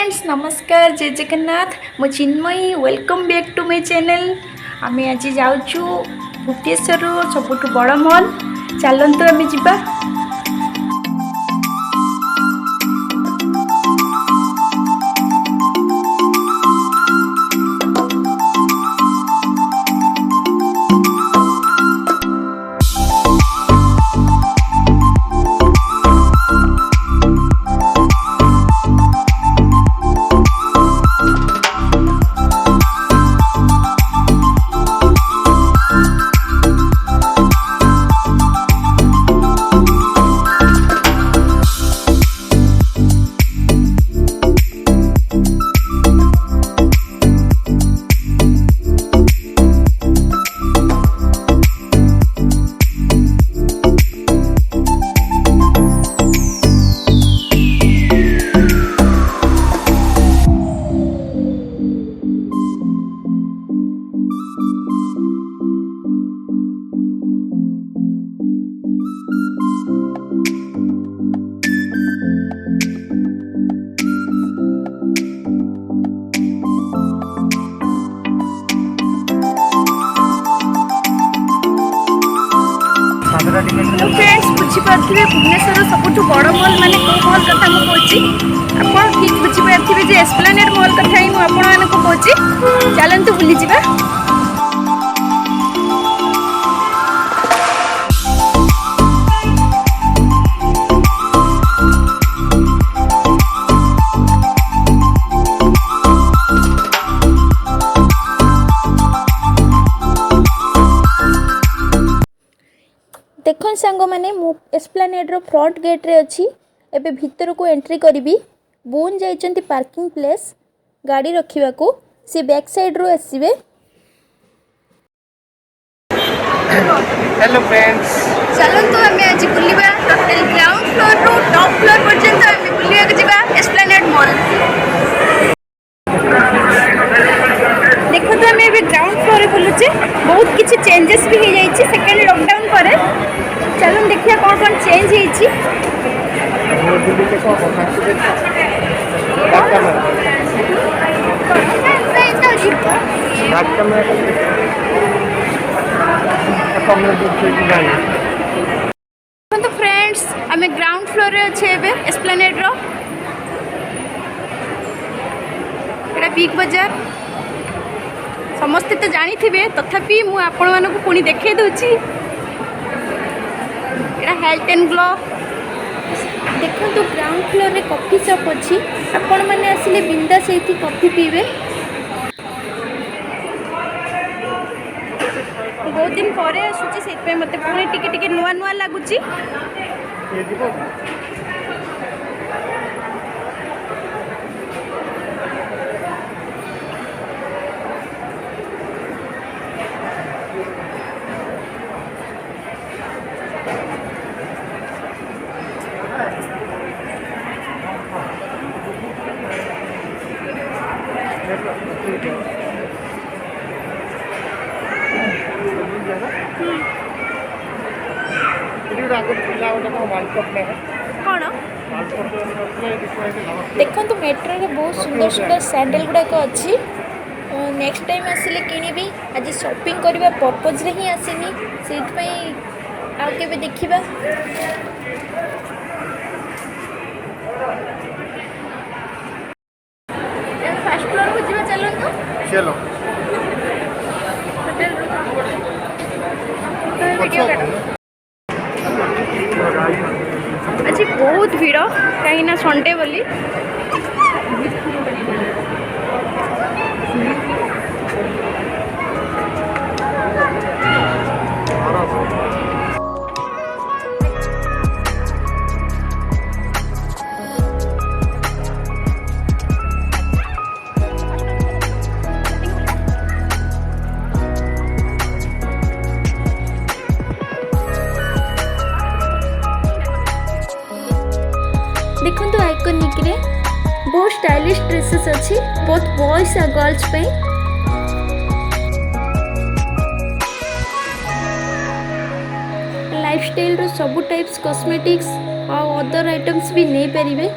Friends नमस्कार जय जगन्नाथ मो Chinmayee welcome back to my channel. आम आज जाऊँ भुवनेश्वर सबुठ बड़ मॉल चलतु आम जा। तो फ्रेंड्स बुझीपारे भुवनेश्वर सबुठ बड़ मॉल माने कौ मॉल कथा मुझे आप ठीक बुझीपारे जे एस्प्लानेड मॉल कथा ही मुझे कहूँ। चलतु बुली जा। देखो सांग मैंने एस्प्लानेड रो फ्रंट गेट रे अच्छी एबे भीतर को एंट्री करी बोन जाइचंती पार्किंग प्लेस गाड़ी रखिबा को से बैक साइड रो आसीबे। हेलो फ्रेंड्स चलंतु हमें आज बुलिबा टोटल ग्राउंड फ्लोर रो टॉप फ्लोर पर्यंत हमें बुलिया के जिबा एस्प्लानेड मॉल। देखो तो हमें भी ग्राउंड फ्लोर रे बुलुचे बहुत किछि चेंजेस भी हो जाइछि सेकंड लॉकडाउन पर। चलो देखिए कौन कौन चेंज होइछि। तो फ्रेंड्स आम ग्राउंड फ्लोर रे अच्छे एस्प्लानेड रो एटा बिग बाजार समस्ते तो जानी थे तथापि मु आपण मानक पुणी देखे दूची एटा हेल्थ एंड ग्लो। देखो तो ग्राउंड फ्लोर रे कॉफी शॉप अच्छी आपण माने आसिले बिंदा से कॉफी पीबे। बहुत दिन पर आसूची से मत पुणी टिके नुआ नुआ लगुच। कौन देखो तो मेट्रो रे बहुत सुंदर सुंदर सैंडल गुड़ाक अच्छी नेक्स्ट टाइम आसिले किनिबी आज शॉपिंग करबा पर्पज रे ही आसीनी से आउ केबे देखिबा। फर्स्ट फ्लोर को जीवा चलो चलो आज बहुत भीड़ कहीं संडे बोली। देखो तो आइकॉनिक रे बहुत स्टाइलिश ड्रेसेस अच्छी बहुत बॉयज और गर्ल्स पे। लाइफस्टाइल रो सब टाइप्स कॉस्मेटिक्स और अदर आइटम्स भी नहीं पारिबे।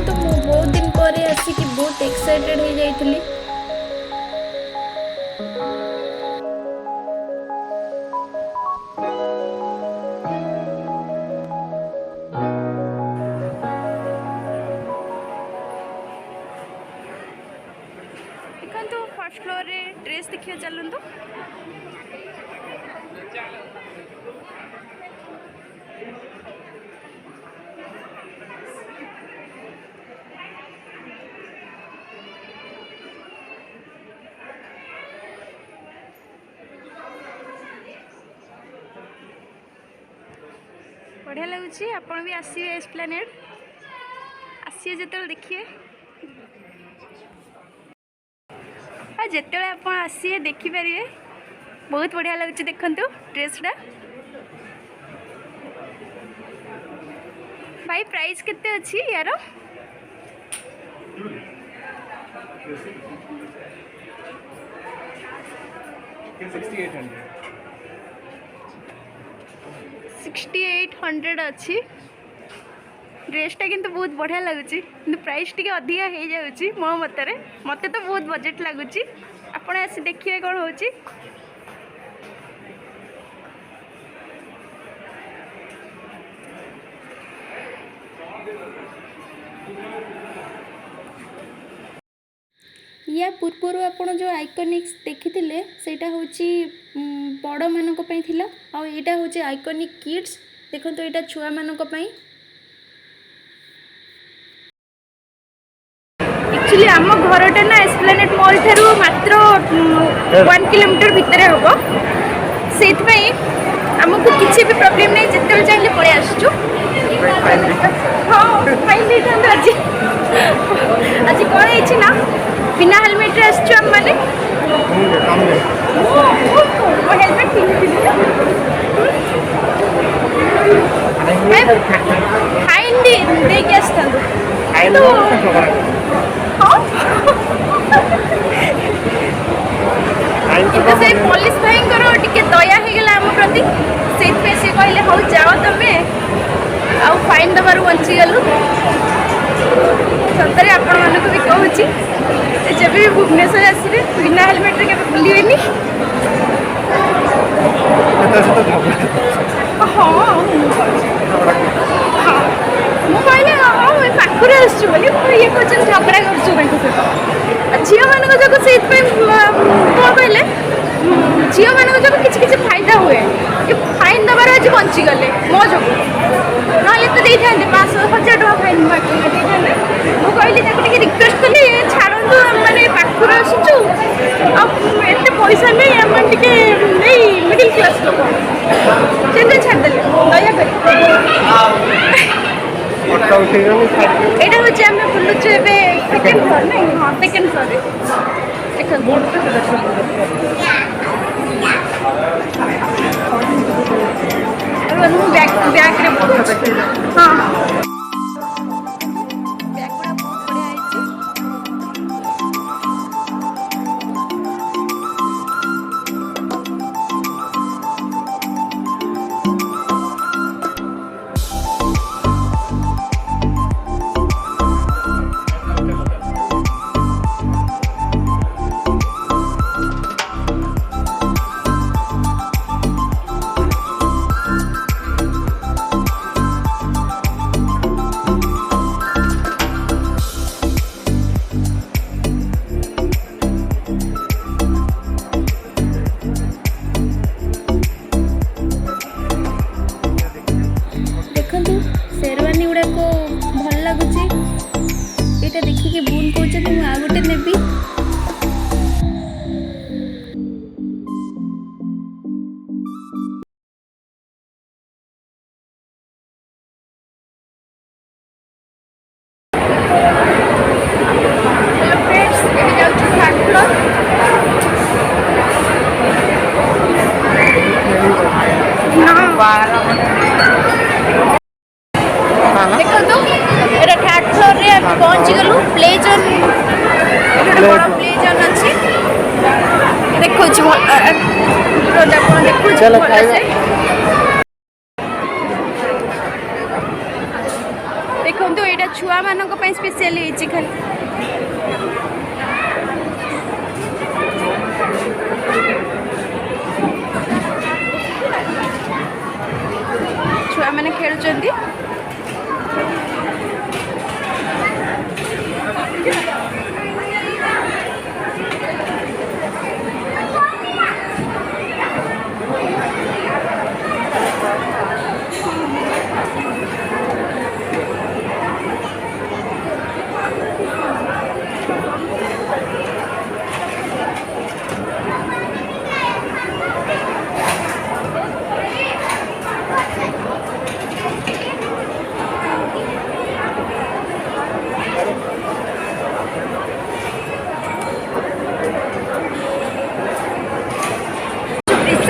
देखो बहुत दिन पर आसिक बहुत एक्साइटेड हो जाइली। देखो फर्स्ट फ्लोर रे ड्रेस देखिए चलतु। बढ़िया लगुच आपड़ भी आसिए एस्प्लानेड आसिए जो देखिए जिते आप आसिए देखिपारे बहुत बढ़िया लगुच। देखु ड्रेसटा भाई प्राइस केते अच्छी यार 6800 अच्छी ड्रेसटा किंतु बहुत बढ़िया लगुच कि प्राइस टी अधिका हो जाऊँगी मो मतरे मत तो बहुत बजेट लगुच आपण आसी देखिए कौन हो। या पूर्वर आपण जो आइकॉनिक्स देखी सेटा होची बड़ मानक पई थिला आ एटा होची आइकॉनिक किड्स। देखो एटा छुआ मानक पई एक्चुअली आम घरटा ना एस्प्लेनेड मॉल ठारू मात्र 1 किलोमीटर भितर हम से आमको किसी भी प्रॉब्लम नहीं जिते चाहिए पलि आसचु। हाँ फाइन आज आज कौन है ना बिना हेलमेट आसचु आम मैंने हेलमेट फाइन देके आसता से पुलिस भाई टे दया होगला आम प्रति से कहले हाँ जाओ तुम्हें आउ फाइन दबार बंचीगलु। सतरे आपण मानक भी कहूँ जब भी भुवनेश्वर आसवे बिना हेलमेट के बुलेनि। हाँ हाँ मुझे हाँ पाखुर आसु बोली ये कहते झगड़ा कर झील मान जो से कौन कहले झील मान जो कि फायदा हुए ये फाइन दबार आज बंचीगले मो जो ना तो दे था 5,000 टका फाइन मुझे कहली रिक्वेस्ट कली छाड़ू मैंने पाखुर आसुचु एत पैसा नहीं आम टे नहीं मिडिल क्लास लोक से छाड़देले दया एटा हूँ आम बुलुचु सेकेंड फ्लोर नहीं हाँ सेकेंड फ्लोर बैग हाँ देखिए भूल कहते मुझे आ गोटे नेबी देखो तो एटा थर्ड फ्लोर रे पहुंची गलु प्ले जोन बड़ प्ले जोन अछि देखो छी देखो चलो देखो देखो यहाँ छुआ मान स्पेशल खाली छुआ मैंने खेलुंट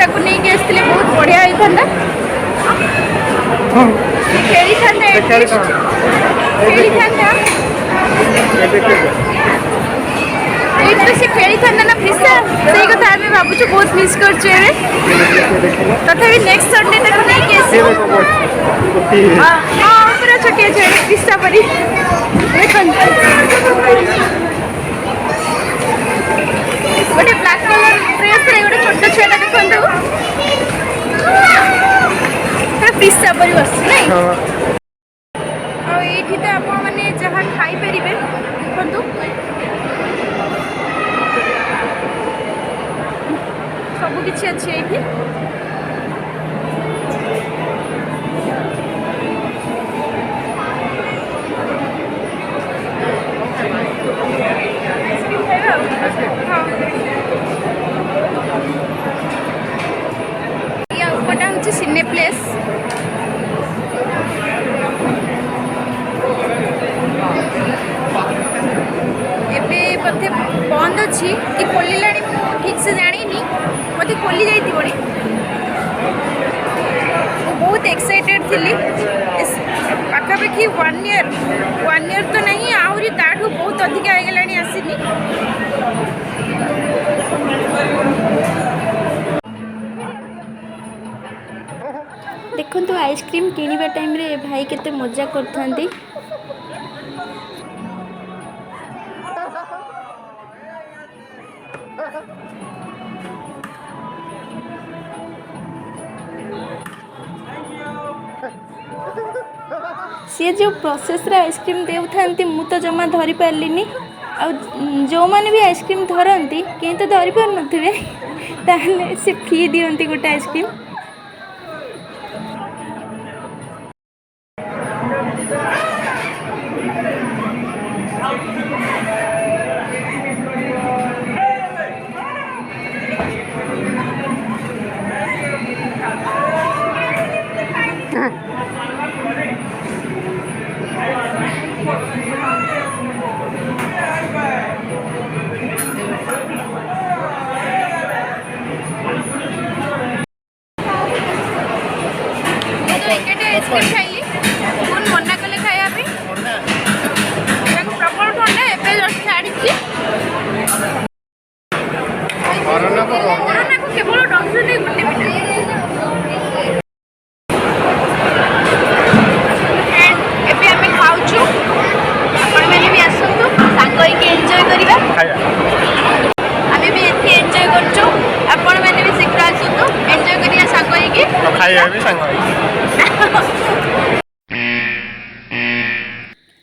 को नहीं आसते बहुत बढ़िया होता से खेली था ना फिसा से कथा आम भावुँ बहुत मिस कर तथापि नेक्स्ट संडे तक नहीं हाँ पूरा छोटिया छुआ फिसा परी गोटे ब्लैक कलर ड्रेस रे गोटे छोट छुआ देखो पिस्सा परी बस नहीं ये तो आप मैंने जहाँ खाई पारे देखु सब किसी अच्छे ये उपटा हूँ सिने प्लेस एबे बोधे बंद अच्छी कि खोलला ठीक से जानी बोधे खोली जाती बहुत एक्साइटेड थी पाखापाखि 1 ईयर तो नहीं आहरी ताठू बहुत अधिक आईगला आसनी देखो तो आइसक्रीम किणवा टाइम रे भाई केते मजा करथांती सी जो प्रोसेस रे आइसक्रीम देउथांती मु तो जमा धरी पारलिनी आ जो माने भी आइसक्रीम धरती कहीं तो धरी पार नथिबे ताहले से फ्री दियंती गोटे आइसक्रीम आइसक्रीम खाइली कौन मना कले खाया प्रबल ठंडा एवं जस्ट छाड़ी कोरोना को केवल डर गोटे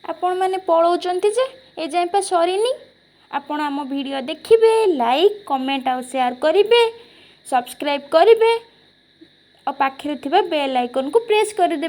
आपण मैंने पलाउंट जे ए जाए पा सरीनी आपण आम वीडियो देखिए लाइक कमेंट और शेयर करेंगे सब्सक्राइब करेंगे और पाखे बेल आइकन को प्रेस करदे।